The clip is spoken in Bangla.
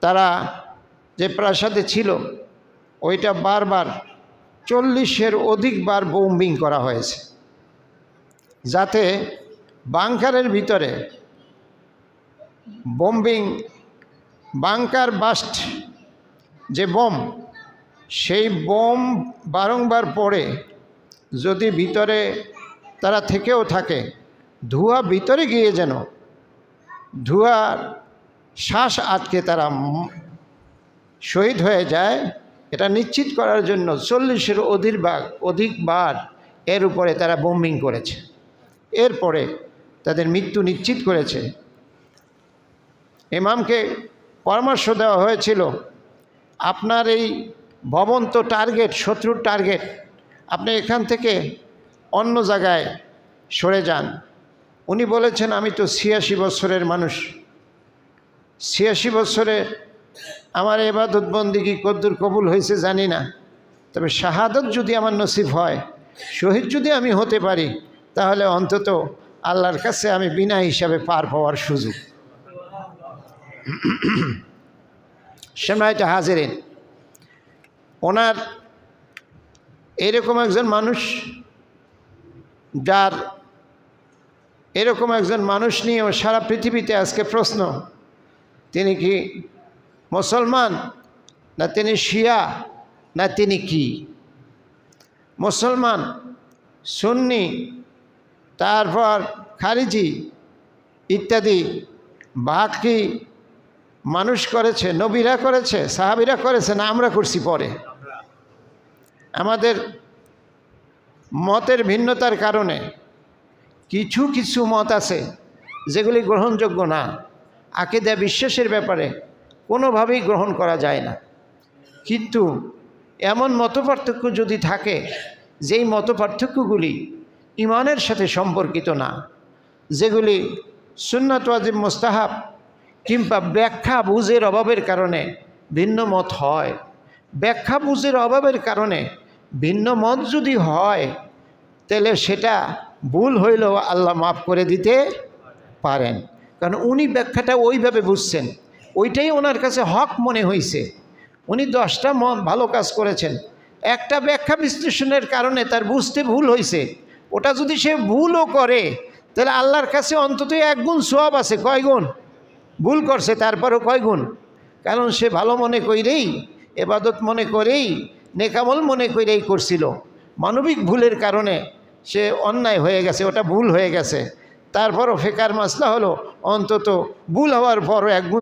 তারা যে প্রাসাদে ছিল ওইটা বারবার 40-এর অধিকবার বোম্বিং করা হয়েছে, যাতে বাংকারের ভিতরে বাংকার বাস্ট যে বোম, সেই বোম বারংবার পড়ে যদি ভিতরে তারা থেকেও থাকে, ধোঁয়া ভিতরে গিয়ে যেন ধোঁয়ার শ্বাস আটকে তারা শহীদ হয়ে যায়, এটা নিশ্চিত করার জন্য 40-এর অধিকবার এর উপরে তারা বোম্বিং করেছে। এরপরে তাদের মৃত্যু নিশ্চিত করেছে। ইমামকে পরামর্শ দেওয়া হয়েছিল, আপনার এই ভবন তো টার্গেট, শত্রুর টার্গেট, আপনি এখান থেকে অন্য জায়গায় সরে যান। উনি বলেছেন, আমি তো 86 বছরের মানুষ, 86 বছরে আমার ইবাদত বন্দেগী কদ্দুর কবুল হয়েছে জানি না, তবে শাহাদত যদি আমার নসিব হয়, শহীদ যদি আমি হতে পারি, তাহলে অন্তত আল্লাহর কাছে আমি বিনা হিসাবে পার পাওয়ার সুযোগ। সম্মানিত হাজিরিন, ওনার এরকম একজন মানুষ, যার এরকম একজন মানুষ নিয়েও সারা পৃথিবীতে আজকে প্রশ্ন, তিনি কি মুসলমান না তিনি শিয়া না তিনি কি? মুসলমান, সুন্নি, তারপর খারিজি ইত্যাদি ভাগ কি মানুষ করেছে? নবীরা করেছে, সাহাবীরা করেছে, না আমরা করছি পরে? আমাদের মতের ভিন্নতার কারণে কিছু কিছু মত আছে যেগুলি গ্রহণযোগ্য না, আকীদা বিশ্বাসের ব্যাপারে কোনোভাবেই গ্রহণ করা যায় না। কিন্তু এমন মতপার্থক্য যদি থাকে, যেই মতপার্থক্যগুলি ঈমানের সাথে সম্পর্কিত না, যেগুলি সুন্নাত ওয়াজিব মুস্তাহাব কিংবা ব্যাখ্যা বুঝের অভাবের কারণে ভিন্ন মত হয়, ব্যাখ্যা বুঝের অভাবের কারণে ভিন্ন মত যদি হয়, তাহলে সেটা ভুল হইলেও আল্লাহ মাফ করে দিতে পারেন, কারণ উনি ব্যাখ্যাটা ওইভাবে বুঝছেন, ওইটাই ওনার কাছে হক মনে হয়েছে। উনি 10টা ভালো কাজ করেছেন, একটা ব্যাখ্যা বিশ্লেষণের কারণে তার বুঝতে ভুল হয়েছে, ওটা যদি সে ভুলও করে, তাহলে আল্লাহর কাছে অন্তত 1 গুণ সওয়াব আছে। কয় গুণ? ভুল করছে তারপরও কয় গুণ? কারণ সে ভালো মনে করেই, ইবাদত মনে করেই, নেকামল মনে করেই করছিল। মানবিক ভুলের কারণে সে অন্যায় হয়ে গেছে, ওটা ভুল হয়ে গেছে, তারপরও ফিকহের মাসলা হলো অন্তত ভুল হওয়ার পরও 1 গুণ